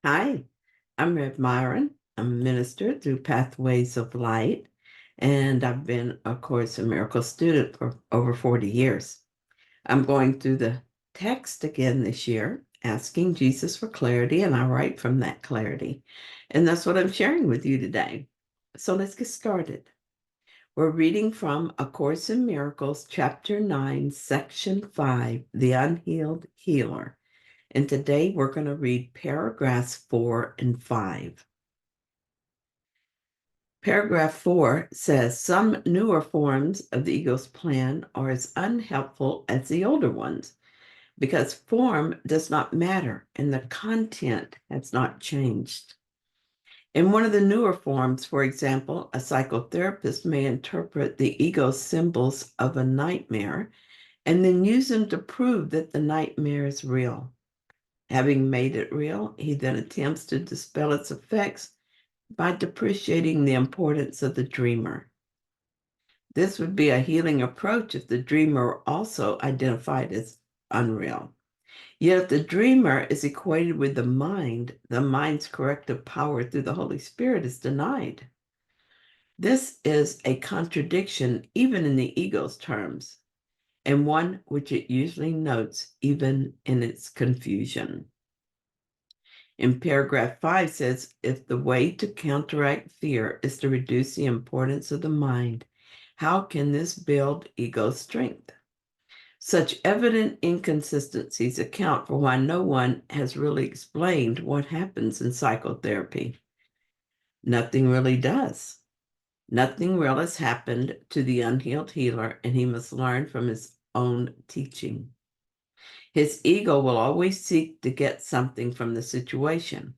Hi, I'm Rev Myron. I'm a minister through Pathways of Light, and I've been a Course in Miracles student for over 40 years. I'm going through the text again this year, asking Jesus for clarity, and I write from that clarity. And that's what I'm sharing with you today. So let's get started. We're reading from A Course in Miracles, Chapter 9, Section 5, The Unhealed Healer. And today we're going to read paragraphs 4 and 5. Paragraph 4 says, some newer forms of the ego's plan are as unhelpful as the older ones because form does not matter and the content has not changed. In one of the newer forms, for example, a psychotherapist may interpret the ego's symbols of a nightmare and then use them to prove that the nightmare is real. Having made it real, he then attempts to dispel its effects by depreciating the importance of the dreamer. This would be a healing approach if the dreamer were also identified as unreal. Yet if the dreamer is equated with the mind's corrective power through the Holy Spirit is denied. This is a contradiction even in the ego's terms, and one which it usually notes even in its confusion. In paragraph 5 says, if the way to counteract fear is to reduce the importance of the mind, how can this build ego strength? Such evident inconsistencies account for why no one has really explained what happens in psychotherapy. Nothing really does. Nothing real has happened to the unhealed healer, and he must learn from his own teaching. His ego will always seek to get something from the situation.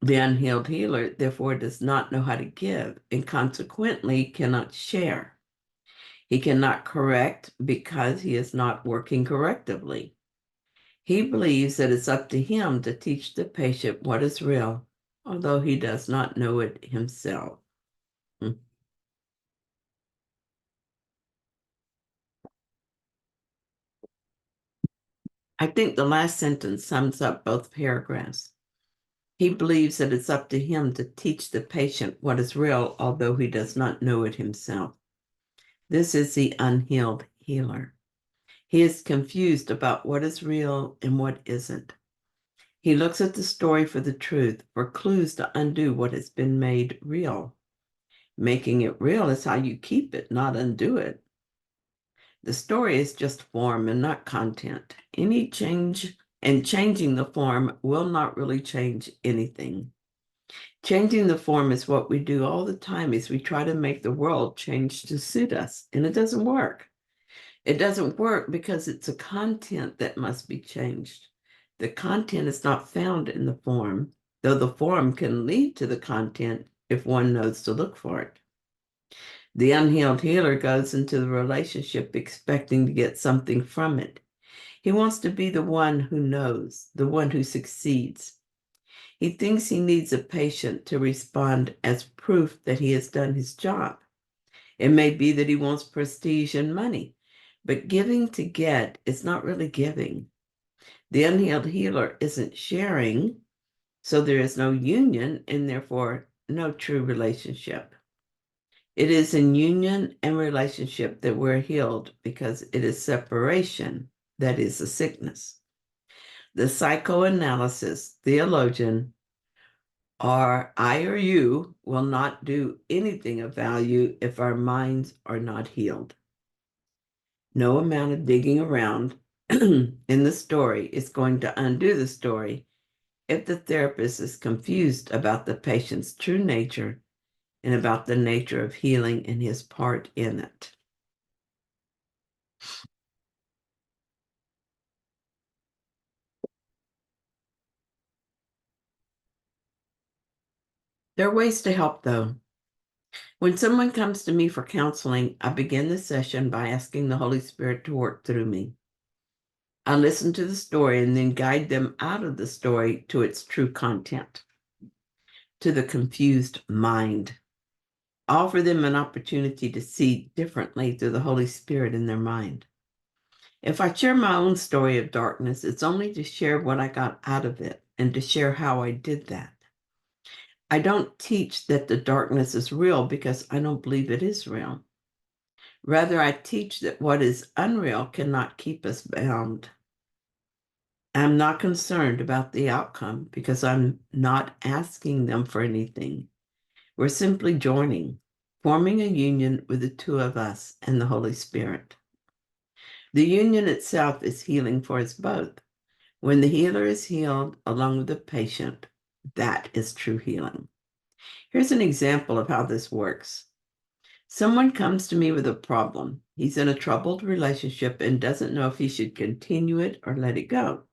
The unhealed healer, therefore, does not know how to give and consequently cannot share. He cannot correct because he is not working correctively. He believes that it's up to him to teach the patient what is real, although he does not know it himself. I think the last sentence sums up both paragraphs. He believes that it's up to him to teach the patient what is real, although he does not know it himself. This is the unhealed healer. He is confused about what is real and what isn't. He looks at the story for the truth, for clues to undo what has been made real. Making it real is how you keep it, not undo it. The story is just form and not content. Any change and changing the form will not really change anything. Changing the form is what we do all the time as we try to make the world change to suit us, and it doesn't work. It doesn't work because it's a content that must be changed. The content is not found in the form, though the form can lead to the content if one knows to look for it. The unhealed healer goes into the relationship expecting to get something from it. He wants to be the one who knows, the one who succeeds. He thinks he needs a patient to respond as proof that he has done his job. It may be that he wants prestige and money, but giving to get is not really giving. The unhealed healer isn't sharing, so there is no union and therefore no true relationship. It is in union and relationship that we're healed because it is separation that is a sickness. The psychoanalysis theologian or I or you will not do anything of value if our minds are not healed. No amount of digging around in the story is going to undo the story if the therapist is confused about the patient's true nature and about the nature of healing and his part in it. There are ways to help, though. When someone comes to me for counseling, I begin the session by asking the Holy Spirit to work through me. I listen to the story and then guide them out of the story to its true content, to the confused mind. Offer them an opportunity to see differently through the Holy Spirit in their mind. If I share my own story of darkness, it's only to share what I got out of it and to share how I did that. I don't teach that the darkness is real because I don't believe it is real. Rather, I teach that what is unreal cannot keep us bound. I'm not concerned about the outcome because I'm not asking them for anything. We're simply joining, forming a union with the two of us and the Holy Spirit. The union itself is healing for us both. When the healer is healed along with the patient, that is true healing. Here's an example of how this works. Someone comes to me with a problem. He's in a troubled relationship and doesn't know if he should continue it or let it go.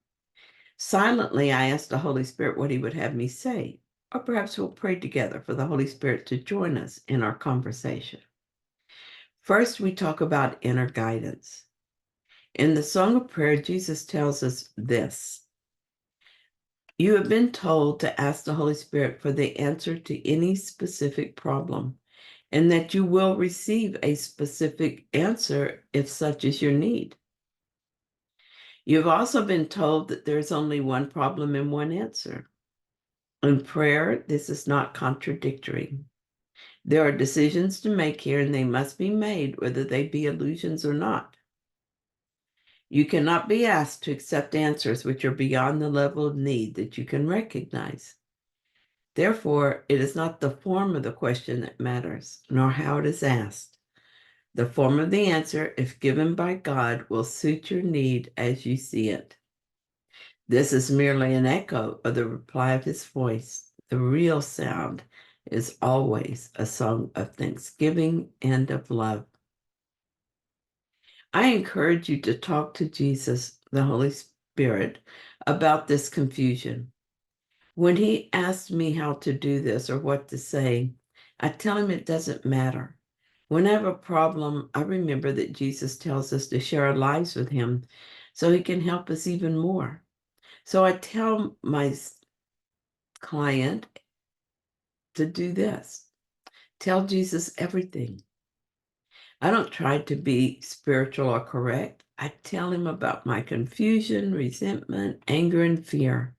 Silently, I ask the Holy Spirit what he would have me say, or perhaps we'll pray together for the Holy Spirit to join us in our conversation. First, we talk about inner guidance. In the Song of Prayer, Jesus tells us this: you have been told to ask the Holy Spirit for the answer to any specific problem, and that you will receive a specific answer if such is your need. You've also been told that there's only one problem and one answer. In prayer, this is not contradictory. There are decisions to make here, and they must be made, whether they be illusions or not. You cannot be asked to accept answers which are beyond the level of need that you can recognize. Therefore, it is not the form of the question that matters, nor how it is asked. The form of the answer, if given by God, will suit your need as you see it. This is merely an echo of the reply of his voice. The real sound is always a song of thanksgiving and of love. I encourage you to talk to Jesus, the Holy Spirit, about this confusion. When he asks me how to do this or what to say, I tell him it doesn't matter. When I have a problem, I remember that Jesus tells us to share our lives with him so he can help us even more. So I tell my client to do this. Tell Jesus everything. I don't try to be spiritual or correct. I tell him about my confusion, resentment, anger, and fear.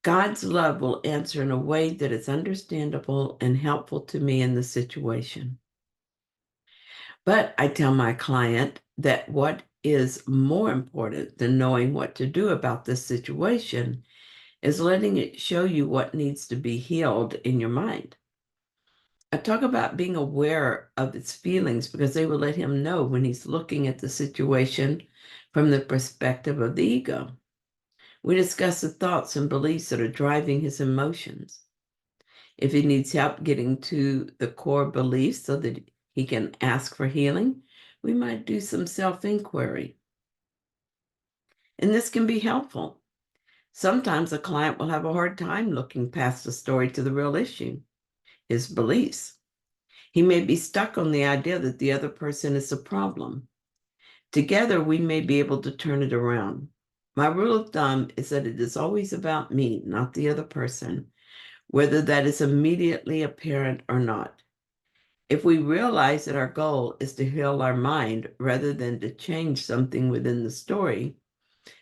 God's love will answer in a way that is understandable and helpful to me in the situation. But I tell my client that what is more important than knowing what to do about this situation is letting it show you what needs to be healed in your mind. I talk about being aware of its feelings because they will let him know when he's looking at the situation from the perspective of the ego. We discuss the thoughts and beliefs that are driving his emotions. If he needs help getting to the core beliefs so that he can ask for healing, we might do some self-inquiry. And this can be helpful. Sometimes a client will have a hard time looking past the story to the real issue, his beliefs. He may be stuck on the idea that the other person is the problem. Together, we may be able to turn it around. My rule of thumb is that it is always about me, not the other person, whether that is immediately apparent or not. If we realize that our goal is to heal our mind rather than to change something within the story,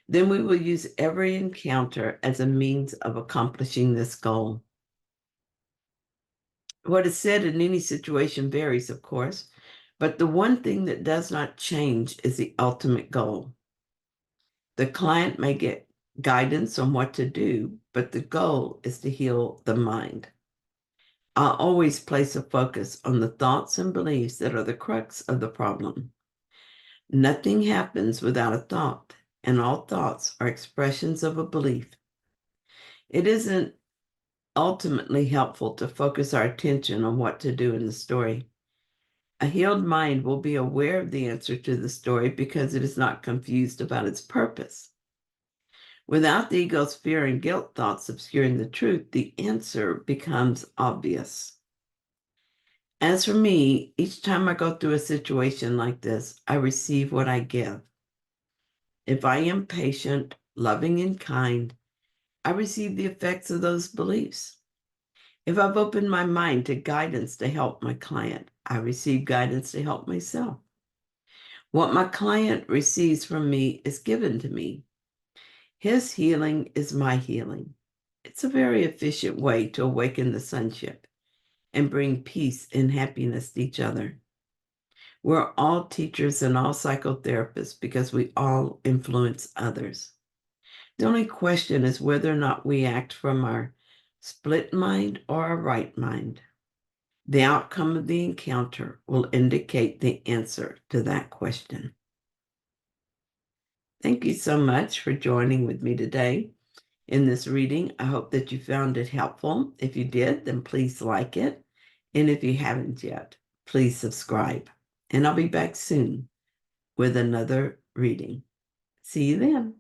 then we will use every encounter as a means of accomplishing this goal. What is said in any situation varies, of course, but the one thing that does not change is the ultimate goal. The client may get guidance on what to do, but the goal is to heal the mind. I always place a focus on the thoughts and beliefs that are the crux of the problem. Nothing happens without a thought, and all thoughts are expressions of a belief. It isn't ultimately helpful to focus our attention on what to do in the story. A healed mind will be aware of the answer to the story because it is not confused about its purpose. Without the ego's fear and guilt thoughts obscuring the truth, the answer becomes obvious. As for me, each time I go through a situation like this, I receive what I give. If I am patient, loving, and kind, I receive the effects of those beliefs. If I've opened my mind to guidance to help my client, I receive guidance to help myself. What my client receives from me is given to me. His healing is my healing. It's a very efficient way to awaken the sonship and bring peace and happiness to each other. We're all teachers and all psychotherapists because we all influence others. The only question is whether or not we act from our split mind or our right mind. The outcome of the encounter will indicate the answer to that question. Thank you so much for joining with me today in this reading. I hope that you found it helpful. If you did, then please like it. And if you haven't yet, please subscribe. And I'll be back soon with another reading. See you then.